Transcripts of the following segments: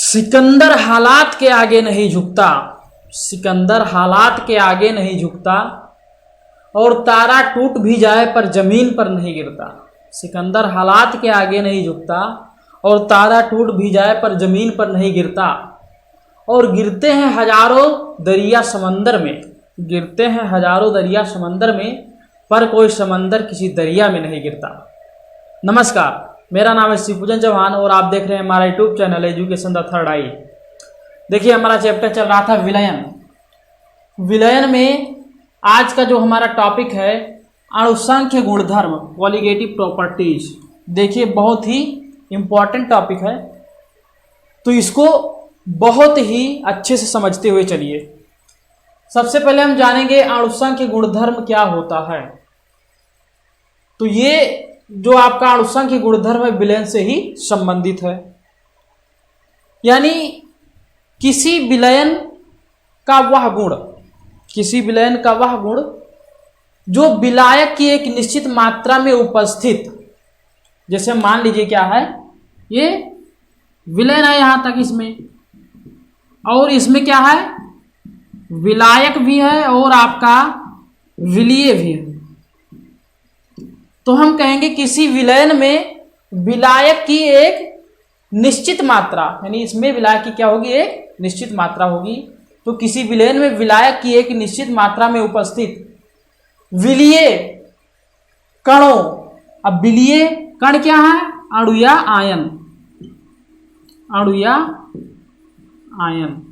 सिकंदर हालात के आगे नहीं झुकता, सिकंदर हालात के आगे नहीं झुकता और तारा टूट भी जाए पर जमीन पर नहीं गिरता। सिकंदर हालात के आगे नहीं झुकता और तारा टूट भी जाए पर जमीन पर नहीं गिरता। और गिरते हैं हजारों दरिया समंदर में, गिरते हैं हजारों दरिया समंदर में, पर कोई समंदर किसी दरिया में नहीं गिरता। नमस्कार, मेरा नाम है शिवपूजन चौहान और आप देख रहे हैं हमारा YouTube channel education the third eye. देखिए, हमारा चैप्टर चल रहा था विलयन। विलयन में आज का जो हमारा टॉपिक है अणुसंख्य गुणधर्म, कॉलिगेटिव प्रॉपर्टीज। देखिए, बहुत ही इंपॉर्टेंट टॉपिक है, तो इसको बहुत ही अच्छे से समझते हुए चलिए। सबसे पहले हम जानेंगे अणुसंख्य गुणधर्म क्या होता है। तो ये जो आपका अणुसंख्य गुणधर्म है विलयन से ही संबंधित है, यानी किसी विलयन का वह गुण, किसी विलयन का वह गुण जो विलायक की एक निश्चित मात्रा में उपस्थित, जैसे मान लीजिए क्या है, ये विलयन है यहां तक इसमें, और इसमें क्या है, विलायक भी है और आपका विलीय भी है। तो हम कहेंगे किसी विलयन में विलायक की एक निश्चित मात्रा, यानी इसमें विलायक की क्या होगी, एक निश्चित मात्रा होगी। तो किसी विलयन में विलायक की एक निश्चित मात्रा में उपस्थित विलीय कणों, अब विलीय कण क्या है, अणु या आयन, अणु या आयन,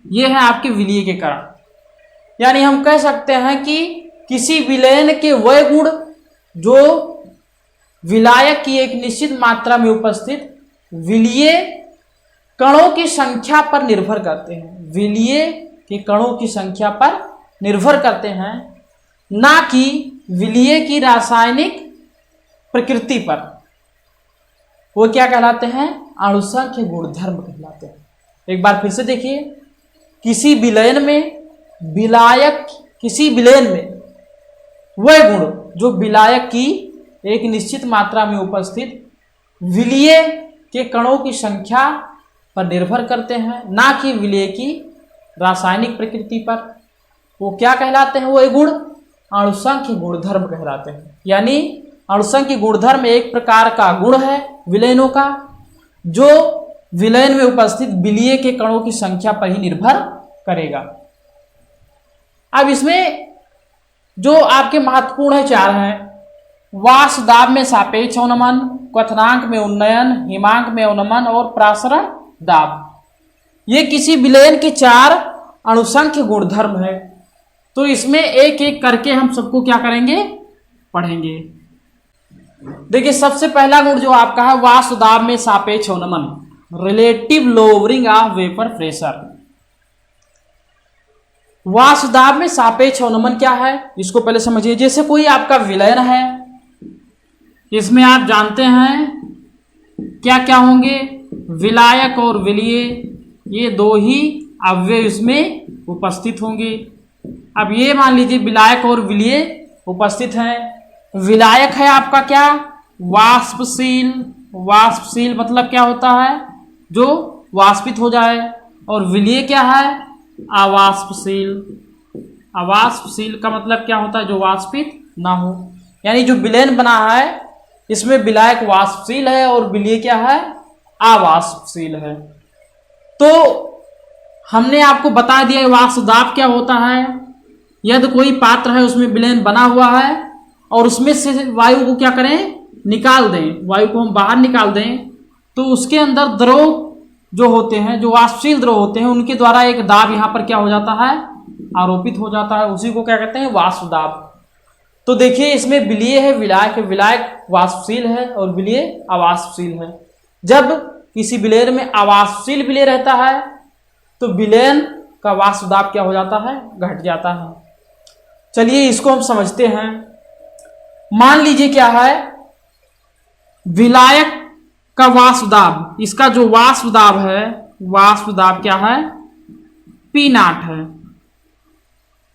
ये है आपके विलीय के कण। यानी हम कह सकते हैं कि किसी विलयन के वह गुण जो विलायक की एक निश्चित मात्रा में उपस्थित विलीय कणों की संख्या पर निर्भर करते हैं, विलीय के कणों की संख्या पर निर्भर करते हैं, ना कि विलीय की रासायनिक प्रकृति पर। वो क्या कहलाते हैं, अणुसंख्य गुणधर्म कहलाते हैं। एक बार फिर से देखिए, किसी विलयन में विलायक, किसी विलयन में वह गुण जो विलायक की एक निश्चित मात्रा में उपस्थित विलीय के कणों की संख्या पर निर्भर करते हैं, ना कि विलीय की रासायनिक प्रकृति पर। वो क्या कहलाते हैं, वो गुण अणुसंख्य गुणधर्म कहलाते हैं। यानी अणुसंख्य गुणधर्म एक प्रकार का गुण है विलयनों का, जो विलयन में उपस्थित विलीय के कणों की संख्या पर ही निर्भर करेगा। अब इसमें जो आपके महत्वपूर्ण है, चार हैं। वाष्प दाब में सापेक्ष अवनमन, क्वथनांक में उन्नयन, हिमांक में अवनमन और प्रासरण दाब। ये किसी विलयन के चार अणुसंख्य गुणधर्म है। तो इसमें एक एक करके हम सबको क्या करेंगे, पढ़ेंगे। देखिए, सबसे पहला गुण जो आपका है वाष्प दाब में सापेक्ष अवनमन, relative lowering of vapour pressure. वाष्प दाब में सापेक्ष अवनमन क्या है, इसको पहले समझिए। जैसे कोई आपका विलयन है, इसमें आप जानते हैं क्या क्या होंगे, विलायक और विलीय, ये दो ही अवयव इसमें उपस्थित होंगे। अब ये मान लीजिए विलायक और विलीय उपस्थित हैं। विलायक है आपका क्या, वाष्पशील, वाष्पशील मतलब क्या होता है, जो वाष्पित हो जाए, और विलीय क्या है, अवाष्पशील। अवाष्पशील का मतलब क्या होता है, जो वाष्पित ना हो। यानी जो विलयन बना है इसमें विलायक वाष्पशील है और विलीय क्या है, अवाष्पशील है। तो हमने आपको बता दिया वाष्प दाब क्या होता है। यदि कोई पात्र है उसमें विलयन बना हुआ है और उसमें से वायु को क्या करें, निकाल दें, वायु को हम बाहर निकाल दें, तो उसके अंदर द्रव जो होते हैं, जो वाष्पशील द्रव होते हैं, उनके द्वारा एक दाब यहाँ पर क्या हो जाता है, आरोपित हो जाता है। उसी को क्या कहते हैं, वाष्प दाब। तो देखिए, इसमें विलीय है, विलायक है, विलायक वाष्पशील है और विलीय अवाष्पशील है। जब किसी विलयन में अवाष्पशील विलीय रहता है तो विलयन का वाष्प दाब क्या हो जाता है, घट जाता है। चलिए इसको हम समझते हैं। मान लीजिए क्या है, विलायक का वाष्प दाब, इसका जो वाष्प दाब है, वाष्प दाब क्या है, P0 है,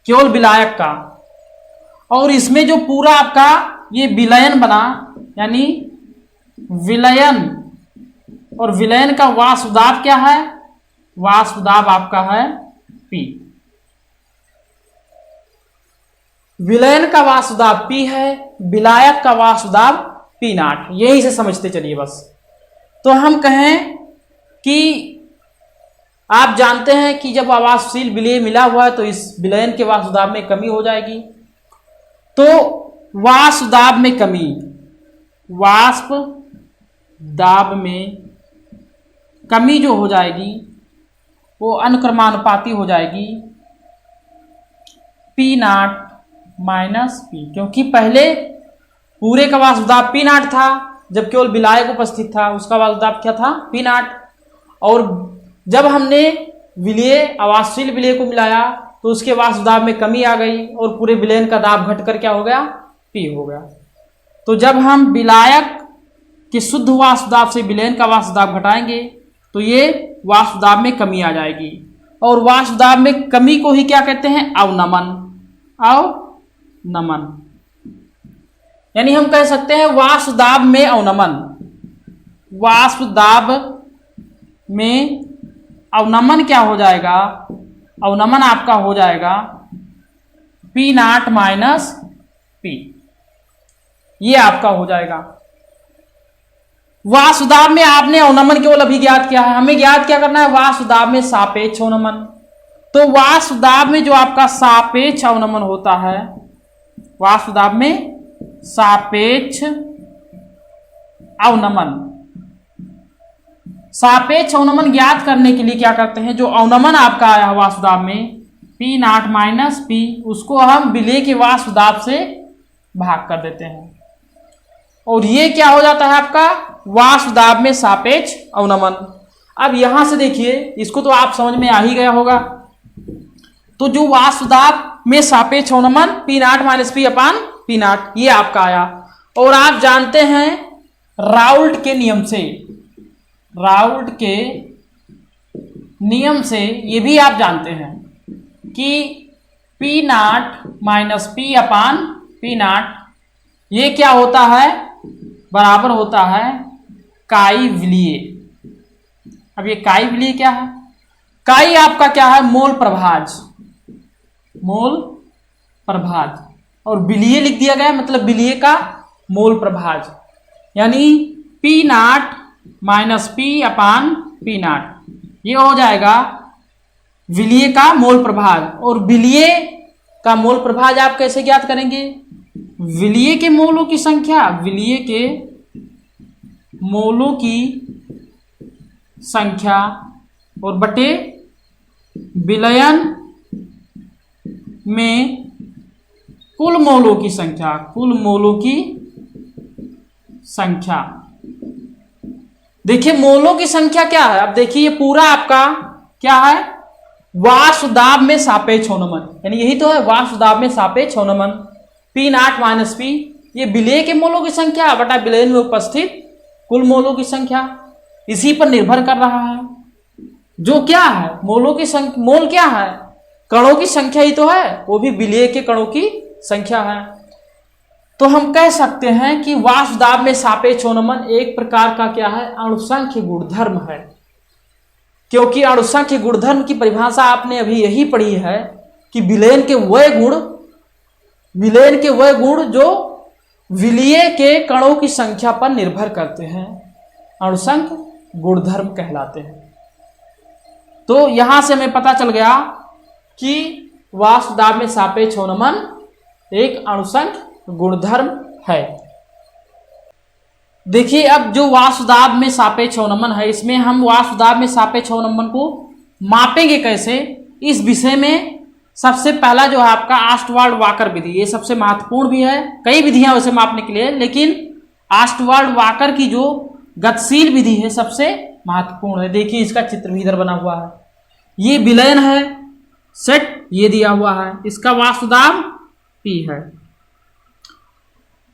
केवल विलायक का। और इसमें जो पूरा आपका ये विलयन बना, यानी विलयन और विलयन का वाष्प दाब क्या है? वाष्प दाब आपका है P। विलयन का वाष्प दाब P है, विलायक का वाष्प दाब P नॉट। यही से समझते चलिए बस। तो हम कहें कि आप जानते हैं कि जब अवाष्पशील विलेय मिला हुआ है तो इस विलयन के वाष्प दाब में कमी हो जाएगी। तो वाष्प दाब में कमी, वाष्प दाब में कमी जो हो जाएगी वो अनुक्रमानुपाती हो जाएगी P नॉट माइनस P, क्योंकि पहले पूरे का वाष्प दाब P नॉट था, जब केवल विलायक उपस्थित था उसका वाष्प दाब क्या था? P not. और जब हमने विलेय अवाष्पशील विलेय को मिलाया तो उसके वाष्प दाब में कमी आ गई और पूरे विलयन का दाब घटकर क्या हो गया? P हो गया। तो जब हम विलायक के शुद्ध वाष्प दाब से विलयन का वाष्प दाब घटाएंगे तो ये वाष्प दाब में कमी आ जाएगी, और वाष्प दाब में कमी को ही क्या कहते हैं? अवनमन। अवनमन यानी हम कह सकते हैं वाष्प दाब में अवनमन। वाष्प दाब में अवनमन क्या हो जाएगा? अवनमन आपका हो जाएगा P नॉट माइनस P, ये आपका हो जाएगा। वाष्प दाब में आपने अवनमन केवल अभी ज्ञात किया है, हमें ज्ञात क्या करना है? वाष्प दाब में सापेक्ष अवनमन। तो वाष्प दाब में जो आपका सापेक्ष अवनमन होता है, वाष्प दाब में सापेक्ष अवनमन, सापेक्ष अवनमन ज्ञात करने के लिए क्या करते हैं? जो अवनमन आपका आया है वाष्प दाब में P नॉट माइनस P, उसको हम विलेय के वाष्प दाब से भाग कर देते हैं और ये क्या हो जाता है आपका? वाष्प दाब में सापेक्ष अवनमन। अब यहां से देखिए, इसको तो आप समझ में आ ही गया होगा। तो जो वाष्प दाब में सापेक्ष अवनमन P not minus P upon P not, ये आपका आया। और आप जानते हैं राउल्ट के नियम से, राउल्ट के नियम से ये भी आप जानते हैं कि P not minus P upon P not ये क्या होता है? बराबर होता है काई विलीय। अब ये काई विलीय क्या है? काई आपका क्या है? मोल प्रभाज, मोल प्रभाज, और विलीय लिख दिया गया, मतलब विलीय का मोल प्रभाज, यानी P not minus P upon P not, ये हो जाएगा विलीय का मोल प्रभाज। और विलीय का मोल प्रभाज आप कैसे ज्ञात करेंगे? विलीय के मोलों की संख्या, विलीय के मोलों की संख्या और बटे विलयन में कुल मोलों की संख्या, कुल मोलों की संख्या। देखिए मोलों की संख्या क्या है? अब देखिए ये पूरा आपका क्या है? वाष्प दाब में सापेक्ष अवनमन, यानी यही तो है वाष्प दाब में सापेक्ष अवनमन। P नॉट माइनस P ये विलेय के मोलों की संख्या बटा विलयन में उपस्थित कुल मोलों की संख्या, इसी पर निर्भर कर रहा है। जो क्या है? मोलों की संख्या। मोल क्या है? कणों की संख्या ही तो है, वो भी विलेय के कणों की संख्या है। तो हम कह सकते हैं कि वाष्प दाब में सापेक्ष अवनमन एक प्रकार का क्या है? अणुसंख्य गुणधर्म है, क्योंकि अणुसंख्य गुणधर्म की परिभाषा आपने अभी यही पढ़ी है कि विलयन के वह गुण जो विलीय के कणों की संख्या पर निर्भर करते हैं अणुसंख्य गुणधर्म कहलाते हैं। तो यहां से हमें पता चल गया कि वाष्प दाब में सापेक्ष अवनमन एक अणुसंख्य गुणधर्म है। देखिए अब जो वाष्प दाब में सापेक्ष अवनमन है, इसमें हम वाष्प दाब में सापेक्ष अवनमन को मापेंगे कैसे, इस विषय में सबसे पहला जो है आपका ऑस्टवाल्ड वाकर विधि, ये सबसे महत्वपूर्ण भी है। कई विधियां वैसे मापने के लिए, लेकिन ऑस्टवाल्ड वाकर की जो गतिशील विधि है सबसे महत्वपूर्ण है। देखिए इसका चित्र भी इधर बना हुआ है, ये विलयन है, सेट ये दिया हुआ है, इसका वाष्प दाब P है।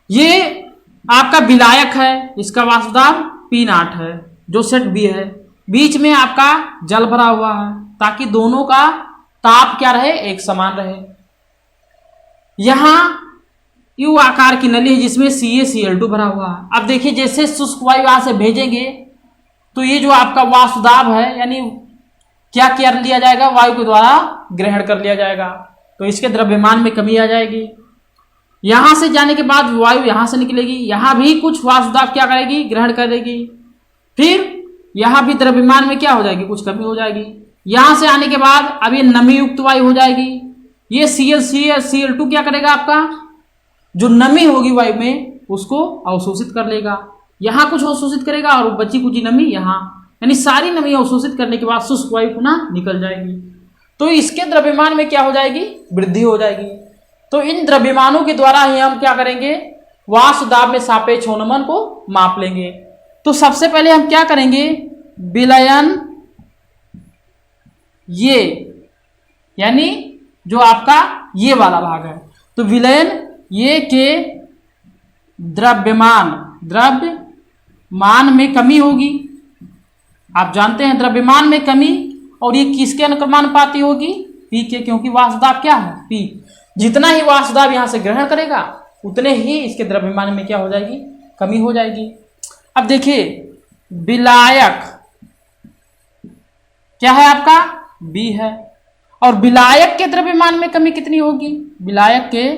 ये आपका विलायक है, इसका वाष्प दाब P नॉट है, जो सेट B है। बीच में आपका जल भरा हुआ है ताकि दोनों का ताप क्या रहे? एक समान रहे। यहां यू आकार की नली है जिसमें CaCl2 भरा हुआ है। अब देखिए जैसे शुष्क वायु यहां से भेजेंगे तो ये जो आपका वाष्पदाब है, यानी क्या कर लिया जाएगा, वायु के द्वारा ग्रहण कर लिया जाएगा, तो इसके द्रव्यमान में कमी आ जाएगी। यहां से जाने के बाद वायु यहां से निकलेगी, यहां भी कुछ वाष्पदाब क्या करेगी, ग्रहण करेगी, फिर यहां भी द्रव्यमान में क्या हो जाएगी, कुछ कमी हो जाएगी। यहां से आने के बाद अब ये नमी युक्त वायु हो जाएगी, ये Cl2 क्या करेगा, आपका जो नमी होगी वायु में उसको अवशोषित कर लेगा, यहां कुछ अवशोषित करेगा और बची कुछ नमी यहां, यानी सारी नमी अवशोषित करने के बाद शुष्क वायु पुनः निकल जाएगी। तो इसके द्रव्यमान में क्या हो जाएगी, वृद्धि हो जाएगी। तो इन द्रव्यमानों के द्वारा ही हम क्या करेंगे, वाष्पदाब में सापेक्ष होनमन को माप लेंगे। तो सबसे पहले हम क्या करेंगे, विलयन ये, यानी जो आपका ये वाला भाग है, तो विलयन ये के द्रव्यमान में कमी होगी। आप जानते हैं द्रव्यमान में कमी, और ये किसके अनुक्रमानुपाती होगी, पी के, क्योंकि वाष्पदाब क्या है, पी। जितना ही वाष्पदाब यहां से ग्रहण करेगा उतने ही इसके द्रव्यमान में क्या हो जाएगी, कमी हो जाएगी। अब देखिए विलायक क्या है आपका, बी है, और विलायक के द्रव्यमान में कमी कितनी होगी, विलायक के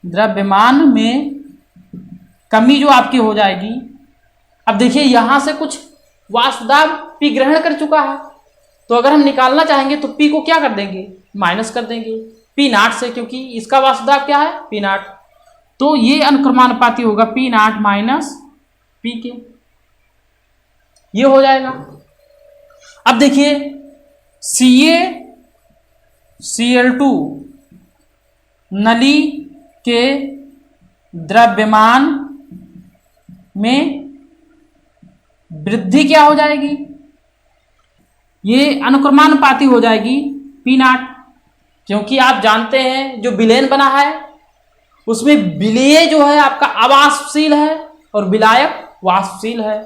द्रव्यमान में कमी जो आपकी हो जाएगी। अब देखिए यहां से कुछ वाष्पदाब पी ग्रहण कर चुका है, तो अगर हम निकालना चाहेंगे तो पी को क्या कर देंगे, माइनस कर देंगे P0 से, क्योंकि इसका वाष्पदाब क्या है, P0। तो ये अनुक्रमानुपाती होगा P0 माइनस पी के, ये हो जाएगा। अब देखिए Cl2 नली के द्रव्यमान में वृद्धि क्या हो जाएगी, ये अनुक्रमानुपाती हो जाएगी P0, क्योंकि आप जानते हैं जो विलयन बना है उसमें विलेय जो है आपका अवाष्पशील है और विलायक वाष्पशील है,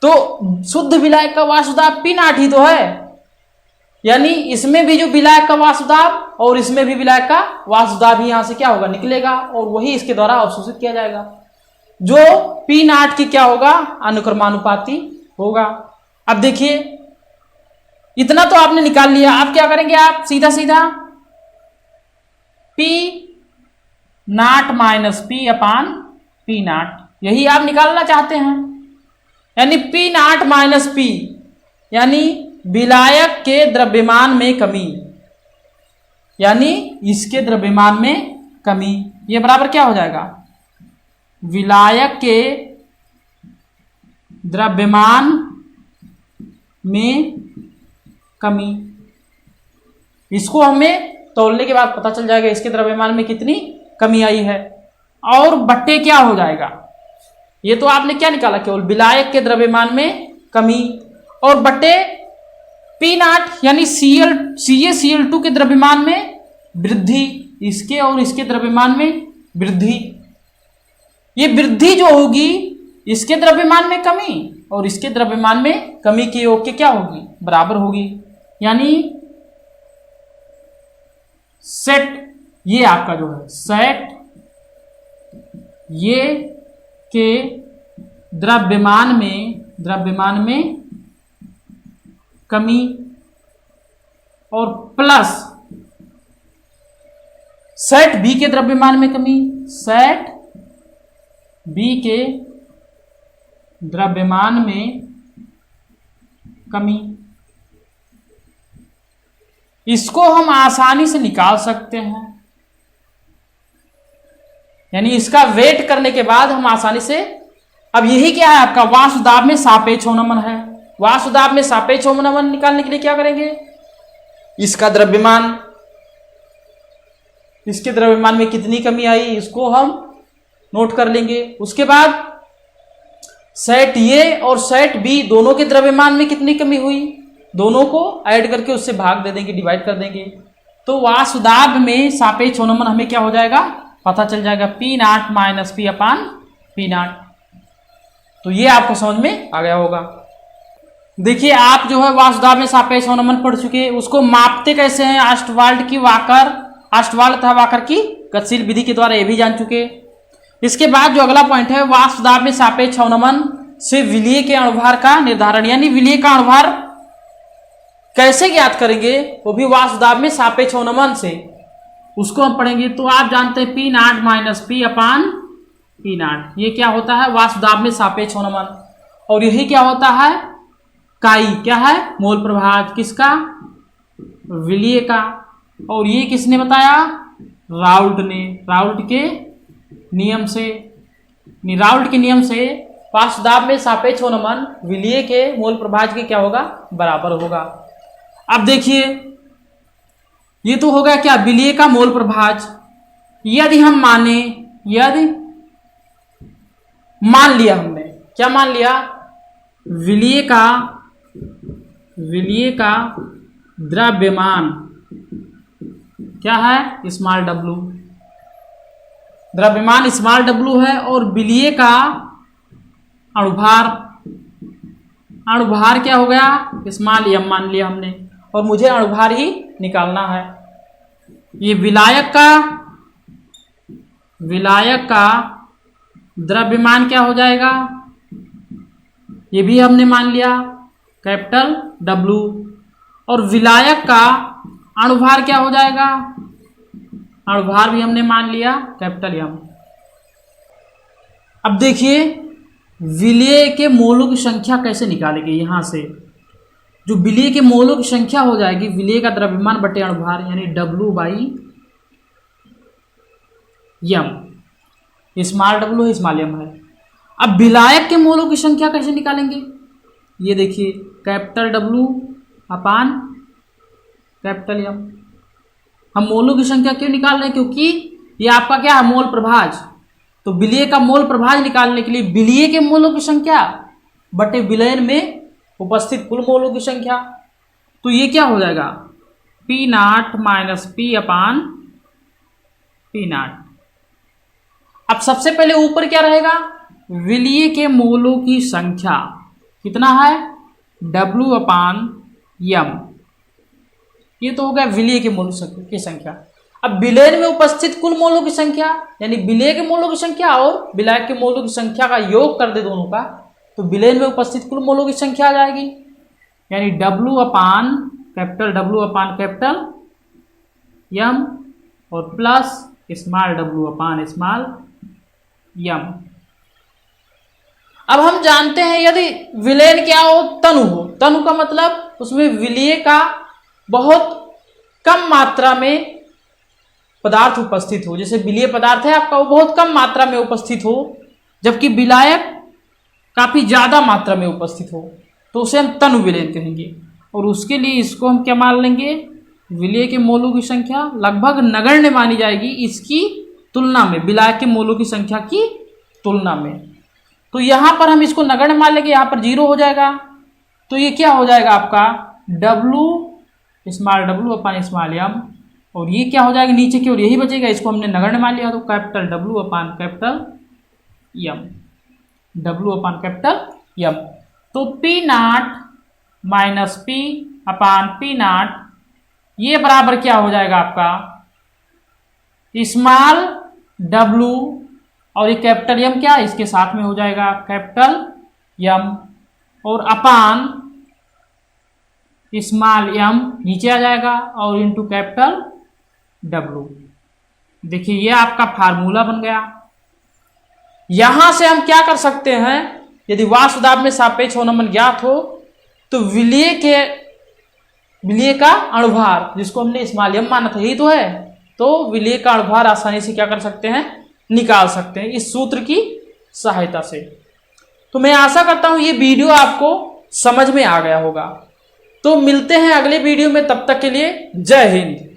तो शुद्ध विलायक का वाष्पदाब P0 ही तो है, यानी इसमें भी जो विलायक का वाष्पदाब और इसमें भी विलायक का वाष्पदाब ही यहां से क्या होगा, निकलेगा, और वही इसके द्वारा अवशोषित किया जाएगा, जो P0 की क्या होगा, अनुक्रमानुपाती होगा। अब देखिए इतना तो आपने निकाल लिया, आप क्या करेंगे, आप सीधा सीधा P0 माइनस P अपान P0, यही आप निकालना चाहते हैं, यानी P0 माइनस P, यानी विलायक के द्रव्यमान में कमी, यानी इसके द्रव्यमान में कमी, ये बराबर क्या हो जाएगा, विलायक के द्रव्यमान में कमी। इसको हमें तौलने के बाद पता चल जाएगा इसके द्रव्यमान में कितनी कमी आई है, और बट्टे क्या हो जाएगा, ये तो आपने क्या निकाला, केवल विलायक के द्रव्यमान में कमी, और बट्टे P0 यानी Cl2 के द्रव्यमान में वृद्धि, इसके और इसके द्रव्यमान में वृद्धि। ये वृद्धि जो होगी इसके द्रव्यमान में कमी और इसके द्रव्यमान में कमी के योग के क्या होगी, बराबर होगी, यानी सेट ये आपका जो है सेट ये के द्रव्यमान में कमी और प्लस सेट बी के द्रव्यमान में कमी, सेट बी के द्रव्यमान में कमी। इसको हम आसानी से निकाल सकते हैं, यानी इसका वेट करने के बाद हम आसानी से, अब यही क्या है आपका वाष्पदाब में सापेक्ष होनमन है, वाष्पदाब में सापेक्ष होनमन निकालने के लिए क्या करेंगे, इसका द्रव्यमान, इसके द्रव्यमान में कितनी कमी आई इसको हम नोट कर लेंगे। उसके बाद सेट ए और सेट बी दोनों के द्रव्यमान में कितनी कमी हुई, दोनों को ऐड करके उससे भाग दे देंगे, डिवाइड कर देंगे, तो वाष्पदाब में सापेक्ष होनमन हमें क्या हो जाएगा, पता चल जाएगा P0 माइनस P अपान P0। तो ये आपको समझ में आ गया होगा। देखिए आप जो है वाष्पदाब में सापेक्ष होनमन पढ़ चुके, उसको मापते कैसे हैं, ऑस्टवाल्ड तथा वाकर की गतिशील विधि के द्वारा ये भी जान चुके। इसके बाद जो अगला पॉइंट है वाष्पदाब में सापेक्ष होनमन से विलीय के अणुभार का निर्धारण, यानी विलीय का अणुभार कैसे ज्ञात करेंगे, वो भी वाष्पदाब में सापेक्ष अवनमन से, उसको हम पढ़ेंगे। तो आप जानते हैं P not minus P upon P not, ये क्या होता है, वाष्पदाब में सापेक्ष अवनमन। और यही क्या होता है, काई क्या है, मोल प्रभाज किसका, विलीय का। और ये किसने बताया, राउल्ट ने, राउल्ट के नियम से, राउल्ट के नियम से वाष्पदाब में सापेक्ष अवनमन विलीय के मोल प्रभाज के क्या होगा, बराबर होगा। अब देखिए ये तो हो गया क्या, विलीय का मोल प्रभाज। यदि हम माने, यदि मान लिया हमने, क्या मान लिया, विलीय का द्रव्यमान क्या है, स्मॉल डब्लू, द्रव्यमान स्मॉल डब्लू है, और विलीय का अणुभार, अणुभार क्या हो गया, स्मॉल एम मान लिया हमने, और मुझे अणुभार ही निकालना है। ये विलायक का द्रव्यमान क्या हो जाएगा, ये भी हमने मान लिया कैपिटल डब्लू, और विलायक का अणुभार क्या हो जाएगा, अणुभार भी हमने मान लिया कैपिटल एम। अब देखिए विलीय के मोलों की संख्या कैसे निकालेंगे, यहां से जो विलीय के मोलों की संख्या हो जाएगी, विलीय का द्रव्यमान बटे अणुभार, यानी W by M, small W है स्मॉल एम है। अब विलायक के मोलों की संख्या कैसे निकालेंगे, ये देखिए capital W upon capital M. हम मोलों की संख्या क्यों निकाल रहे हैं, क्योंकि ये आपका क्या है, मोल प्रभाज। तो विलीय का मोल प्रभाज निकालने के लिए विलीय के मोलों की संख्या बटे विलयन में उपस्थित कुल मोलों की संख्या, तो ये क्या हो जाएगा, P not minus P upon P not. अब सबसे पहले ऊपर क्या रहेगा, विलीय के मोलों की संख्या कितना है, डब्लू अपान एम, ये तो हो गया विलीय के मोलों की संख्या। अब विलयन में उपस्थित कुल मोलों की संख्या, यानी विलीय के मोलों की संख्या और विलायक के मोलों की संख्या का योग कर दे दोनों का, तो विलयन में उपस्थित कुल मोलों की संख्या आ जाएगी, यानी डब्लू अपान कैपिटल एम और plus small W upon small m. अब हम जानते हैं यदि विलयन क्या हो, तनु हो, तनु का मतलब उसमें विलीय का बहुत कम मात्रा में पदार्थ उपस्थित हो, जैसे विलीय पदार्थ है आपका वो बहुत कम मात्रा में उपस्थित हो, जबकि विलायक काफी ज्यादा मात्रा में उपस्थित हो, तो उसे हम तनु विलयन कहेंगे। और उसके लिए इसको हम क्या मान लेंगे, विलीय के मोलों की संख्या लगभग नगण्य मानी जाएगी इसकी तुलना में, विलायक के मोलों की संख्या की तुलना में। तो यहां पर हम इसको नगण्य मान लेंगे, यहां पर 0 हो जाएगा, तो ये क्या हो जाएगा आपका W small W upon small M, और ये क्या हो जाएगा नीचे की ओर यही बचेगा, इसको हमने नगण्य मान लिया, तो capital W upon capital M, W upon capital M. तो P not minus P upon P not, ये बराबर क्या हो जाएगा आपका स्मॉल डब्लू, और ये कैपिटल एम क्या इसके साथ में हो जाएगा कैपिटल एम, और अपान स्मॉल एम नीचे आ जाएगा, और इनटू कैपिटल डब्लू। देखिए ये आपका फार्मूला बन गया। यहां से हम क्या कर सकते हैं, यदि वाष्पदाब में सापेक्ष अवनमन ज्ञात हो तो विलीय का अणुभार जिसको हमने स्मॉल एम माना था, यही तो है, तो विलीय का अणुभार आसानी से क्या कर सकते हैं, निकाल सकते हैं इस सूत्र की सहायता से। तो मैं आशा करता हूं ये वीडियो आपको समझ में आ गया होगा। तो मिलते हैं अगले वीडियो में, तब तक के लिए जय हिंद।